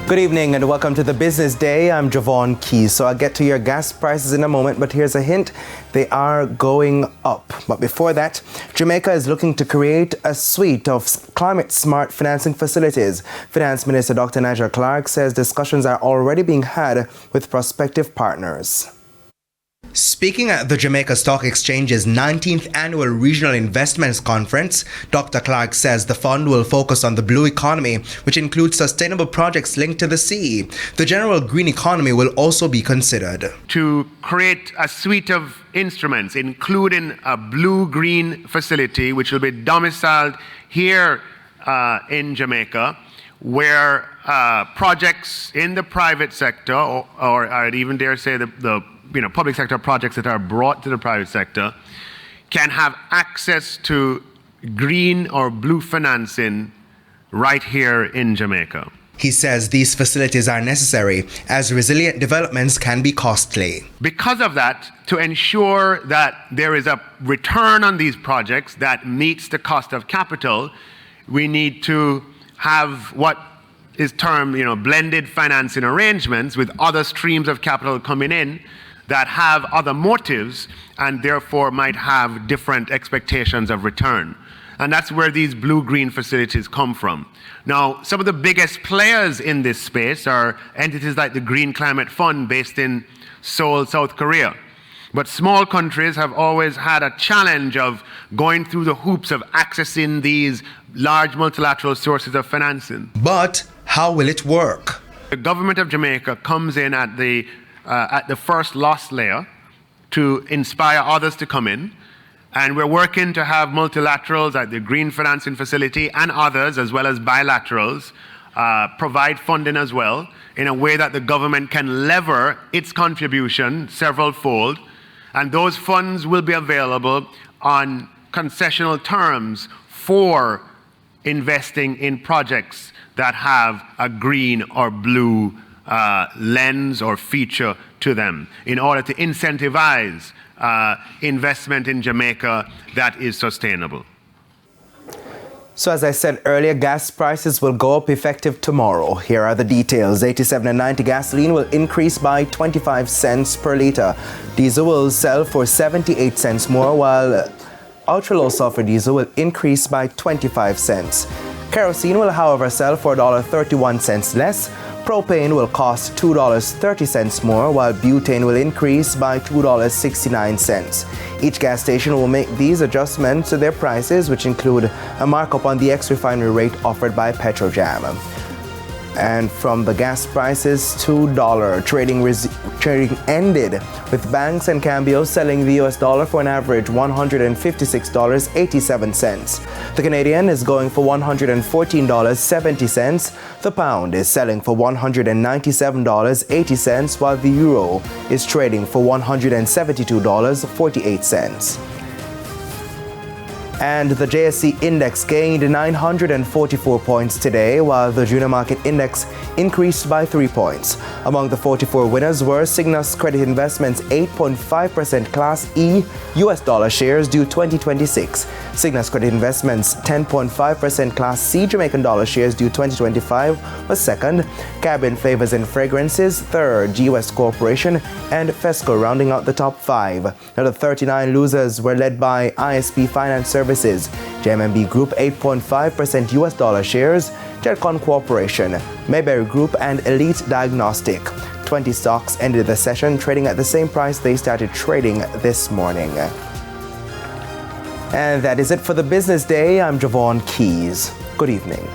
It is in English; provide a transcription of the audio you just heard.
Good evening and welcome to the Business Day. I'm Javon Keys. So I'll get to your gas prices in a moment, but here's a hint. They are going up. But before that, Jamaica is looking to create a suite of climate-smart financing facilities. Finance Minister Dr. Nigel Clark says discussions are already being had with prospective partners. Speaking at the Jamaica Stock Exchange's 19th Annual Regional Investments Conference, Dr. Clark says the fund will focus on the blue economy, which includes sustainable projects linked to the sea. The general green economy will also be considered. To create a suite of instruments, including a blue-green facility, which will be domiciled here in Jamaica, where projects in the private sector, or I'd even dare say the public sector projects that are brought to the private sector, can have access to green or blue financing right here in Jamaica. He says these facilities are necessary as resilient developments can be costly. Because of that, to ensure that there is a return on these projects that meets the cost of capital, we need to have what is termed blended financing arrangements with other streams of capital coming in that have other motives and therefore might have different expectations of return. And that's where these blue-green facilities come from. Now, some of the biggest players in this space are entities like the Green Climate Fund based in Seoul, South Korea. But small countries have always had a challenge of going through the hoops of accessing these large multilateral sources of financing. But how will it work? The government of Jamaica comes in at the first loss layer to inspire others to come in. And we're working to have multilaterals like the Green Financing Facility and others, as well as bilaterals, provide funding as well in a way that the government can lever its contribution several-fold. And those funds will be available on concessional terms for investing in projects that have a green or blue lens or feature to them in order to incentivize investment in Jamaica that is sustainable. So as I said earlier, gas prices will go up effective tomorrow. Here are the details. 87 and 90 gasoline will increase by 25 cents per litre. Diesel will sell for 78 cents more, while ultra-low sulfur diesel will increase by 25 cents. Kerosene will, however, sell for $1.31 less. Propane will cost $2.30 more, while butane will increase by $2.69. Each gas station will make these adjustments to their prices, which include a markup on the ex-refinery rate offered by Petrojam. And from the gas prices, $2 trading ended, with banks and cambios selling the US dollar for an average $156.87. The Canadian is going for $114.70. The pound is selling for $197.80, while the euro is trading for $172.48. And the JSE Index gained 944 points today, while the Junior Market Index increased by 3 points. Among the 44 winners were Cygnus Credit Investments 8.5% Class E US dollar shares due 2026, Cygnus Credit Investments 10.5% Class C Jamaican dollar shares due 2025 was second, Caribbean Flavors and Fragrances third, GUS Corporation and Fesco rounding out the top 5. Now the 39 losers were led by ISP Finance Services, JMB Group 8.5% US dollar shares, Jetcon Corporation, Mayberry Group and Elite Diagnostic. 20 stocks ended the session trading at the same price they started trading this morning. And that is it for the Business Day. I'm Javon Keys. Good evening.